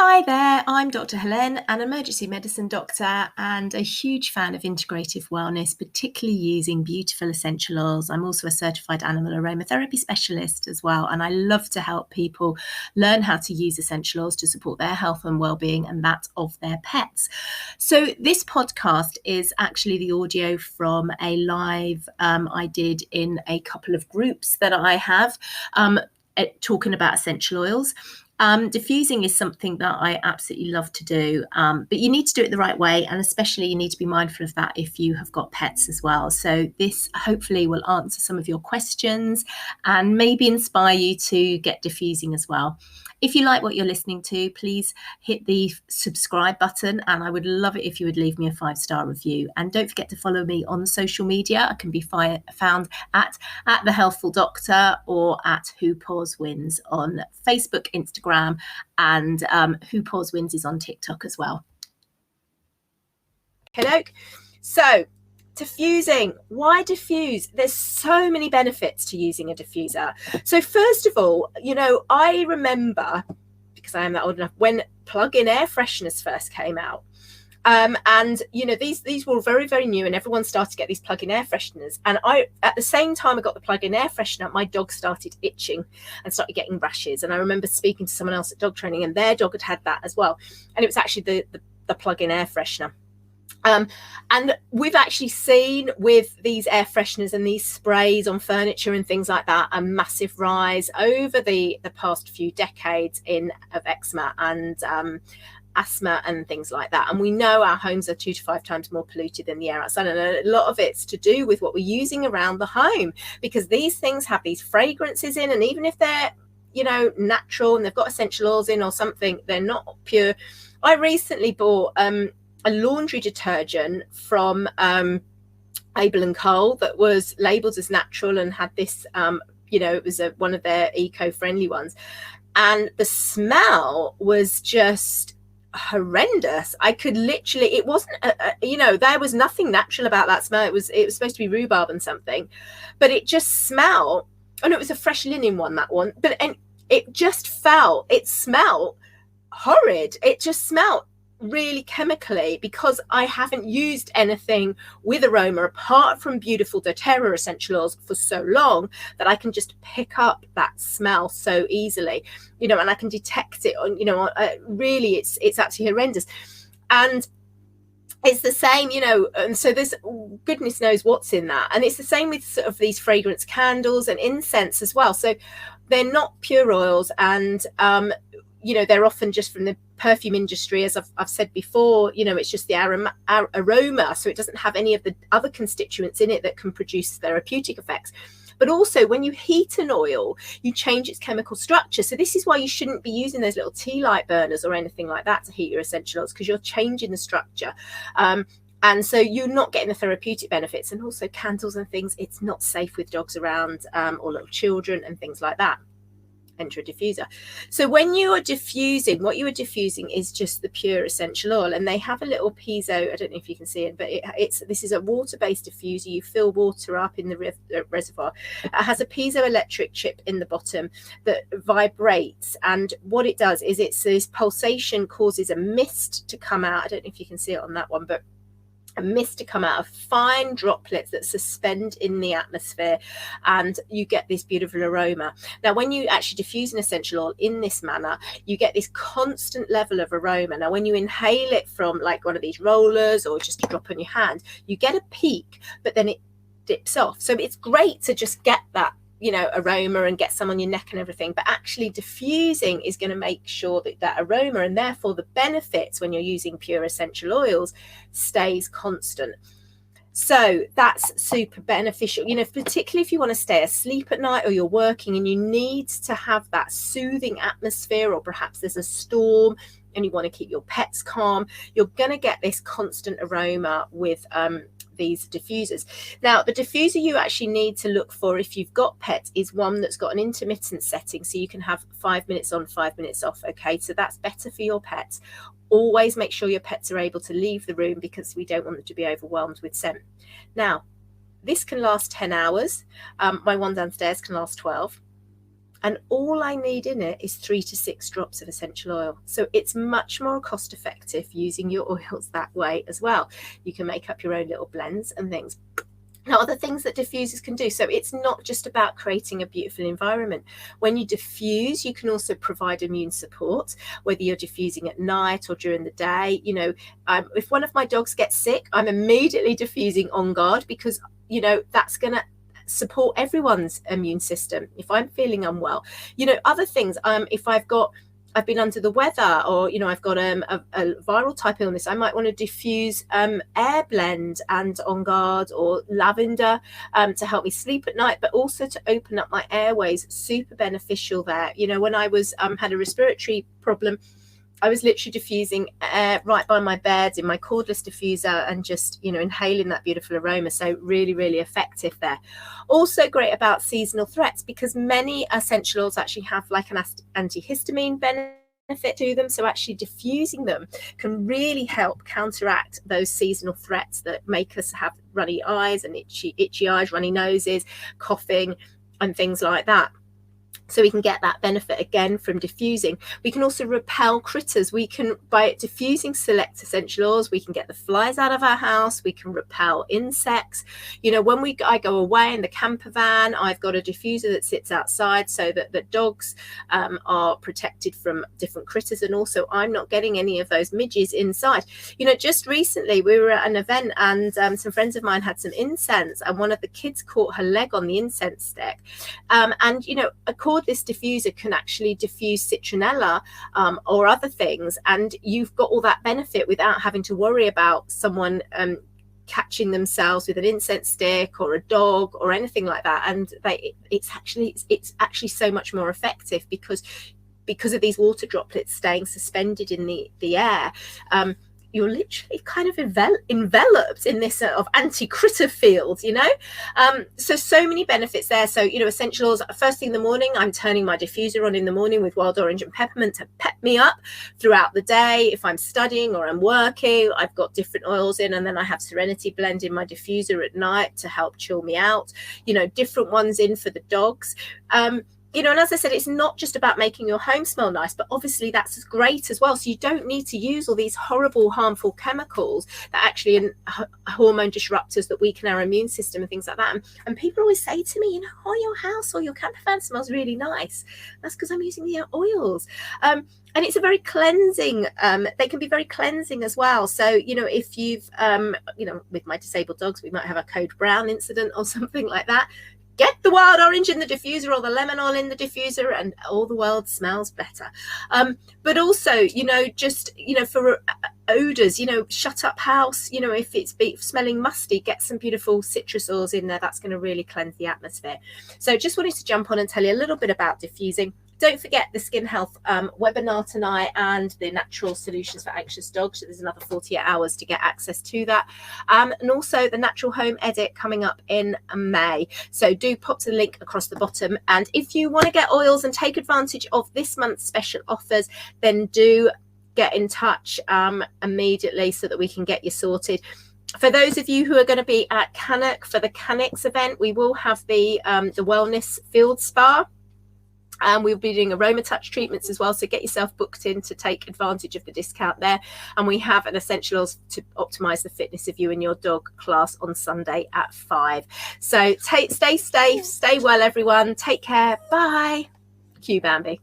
Hi there, I'm Dr. Helene, an emergency medicine doctor and a huge fan of integrative wellness, particularly using beautiful essential oils. I'm also a certified animal aromatherapy specialist as well, and I love to help people learn how to use essential oils to support their health and well-being and that of their pets. So this podcast is actually the audio from a live I did in a couple of groups that I have talking about essential oils. Diffusing is something that I absolutely love to do, but you need to do it the right way, and especially you need to be mindful of that if you have got pets as well. So this hopefully will answer some of your questions and maybe inspire you to get diffusing as well. If you like what you're listening to, please hit the subscribe button, and I would love it if you would leave me a 5-star review. And don't forget to follow me on social media. I can be found at The Healthful Doctor or at Who Paws Wins on Facebook, Instagram, and Who Paws Wins is on TikTok as well. Hello. So diffusing, why diffuse? There's so many benefits to using a diffuser. So first of all, I remember, because I am that old enough, when plug-in air fresheners first came out. And these were very, very new, and everyone started to get these plug-in air fresheners. And at the same time I got the plug-in air freshener, my dog started itching and started getting rashes. And I remember speaking to someone else at dog training, and their dog had that as well. And it was actually the plug-in air freshener. And we've actually seen with these air fresheners and these sprays on furniture and things like that a massive rise over the past few decades of eczema and asthma and things like that. And we know our homes are 2 to 5 times more polluted than the air outside, and a lot of it's to do with what we're using around the home, because these things have these fragrances in, and even if they're natural and they've got essential oils in or something, they're not pure. I recently bought a laundry detergent from Abel and Cole that was labeled as natural and had this it was one of their eco-friendly ones, and the smell was just horrendous. I could literally, it wasn't there was nothing natural about that smell. It was supposed to be rhubarb and something, but it just smelled, and it was a fresh linen one, that one, and it smelled horrid. It just smelled really chemically, because I haven't used anything with aroma apart from beautiful doTERRA essential oils for so long that I can just pick up that smell so easily, and I can detect it on, really it's actually horrendous. And it's the same, and so there's goodness knows what's in that. And it's the same with sort of these fragrance candles and incense as well. So they're not pure oils, and they're often just from the perfume industry, as I've said before. It's just the aroma, so it doesn't have any of the other constituents in it that can produce therapeutic effects. But also, when you heat an oil, you change its chemical structure. So this is why you shouldn't be using those little tea light burners or anything like that to heat your essential oils, because you're changing the structure. And so you're not getting the therapeutic benefits. And also candles and things, it's not safe with dogs around or little children and things like that. Enter a diffuser. So when you are diffusing, what you are diffusing is just the pure essential oil, and they have a little piezo, I don't know if you can see it, but this is a water-based diffuser. You fill water up in the reservoir. It has a piezoelectric chip in the bottom that vibrates, and what it does is this pulsation causes a mist to come out. I don't know if you can see it on that one, but a mist to come out of fine droplets that suspend in the atmosphere, and you get this beautiful aroma. Now, when you actually diffuse an essential oil in this manner, you get this constant level of aroma. Now, when you inhale it from like one of these rollers or just a drop on your hand, you get a peak, but then it dips off. So it's great to just get that aroma and get some on your neck and everything, but actually diffusing is going to make sure that aroma, and therefore the benefits when you're using pure essential oils, stays constant. So that's super beneficial, particularly if you want to stay asleep at night or you're working and you need to have that soothing atmosphere, or perhaps there's a storm and you want to keep your pets calm. You're going to get this constant aroma with these diffusers. Now, the diffuser you actually need to look for if you've got pets is one that's got an intermittent setting, so you can have 5 minutes on, 5 minutes off. Okay, so that's better for your pets. Always make sure your pets are able to leave the room, because we don't want them to be overwhelmed with scent. Now, this can last 10 hours. My one downstairs can last 12. And all I need in it is 3 to 6 drops of essential oil. So it's much more cost effective using your oils that way as well. You can make up your own little blends and things. Now, other things that diffusers can do. So it's not just about creating a beautiful environment. When you diffuse, you can also provide immune support, whether you're diffusing at night or during the day. You know, if one of my dogs gets sick, I'm immediately diffusing On Guard, because, you know, that's going to support everyone's immune system if I'm feeling unwell. You know, other things, if I've been under the weather, or, you know, I've got a viral type illness, I might want to diffuse air blend and On Guard or lavender to help me sleep at night, but also to open up my airways. Super beneficial there. You know, when I was had a respiratory problem, I was literally diffusing air right by my bed in my cordless diffuser and just, you know, inhaling that beautiful aroma. So really, really effective there. Also great about seasonal threats, because many essential oils actually have like an antihistamine benefit to them. So actually diffusing them can really help counteract those seasonal threats that make us have runny eyes and itchy eyes, runny noses, coughing and things like that. So we can get that benefit again from diffusing. We can also repel critters. We can, by diffusing select essential oils, we can get the flies out of our house. We can repel insects. You know, when I go away in the camper van, I've got a diffuser that sits outside so that the dogs are protected from different critters, and also I'm not getting any of those midges inside. You know, just recently we were at an event and some friends of mine had some incense, and one of the kids caught her leg on the incense stick. And, you know, this diffuser can actually diffuse citronella or other things, and you've got all that benefit without having to worry about someone catching themselves with an incense stick or a dog or anything like that. And it's actually so much more effective because of these water droplets staying suspended in the air. You're literally kind of enveloped in this sort of anti-critter field, you know. So many benefits there. So, you know, essential oils, first thing in the morning, I'm turning my diffuser on in the morning with wild orange and peppermint to pep me up throughout the day. If I'm studying or I'm working, I've got different oils in, and then I have Serenity blend in my diffuser at night to help chill me out. You know, different ones in for the dogs. You know, and as I said, it's not just about making your home smell nice, but obviously that's great as well. So you don't need to use all these horrible, harmful chemicals that actually are hormone disruptors that weaken our immune system and things like that. And people always say to me, you know, oh, your house or your camper van smells really nice. That's because I'm using the oils. And it's a very cleansing, they can be very cleansing as well. So, you know, if you've, you know, with my disabled dogs, we might have a code brown incident or something like that. Get the wild orange in the diffuser or the lemon oil in the diffuser, and all the world smells better. But also, you know, just, you know, for odors, you know, shut up house, you know, if it's smelling musty, get some beautiful citrus oils in there. That's going to really cleanse the atmosphere. So just wanted to jump on and tell you a little bit about diffusing. Don't forget the skin health webinar tonight and the natural solutions for anxious dogs. So there's another 48 hours to get access to that. And also the natural home edit coming up in May. So do pop to the link across the bottom. And if you want to get oils and take advantage of this month's special offers, then do get in touch immediately so that we can get you sorted. For those of you who are going to be at Cannock for the Cannock's event, we will have the wellness field spa. And we'll be doing aroma touch treatments as well. So get yourself booked in to take advantage of the discount there. And we have an essentials to optimize the fitness of you and your dog class on Sunday at 5. So stay safe, stay well, everyone. Take care. Bye. Cue Bambi.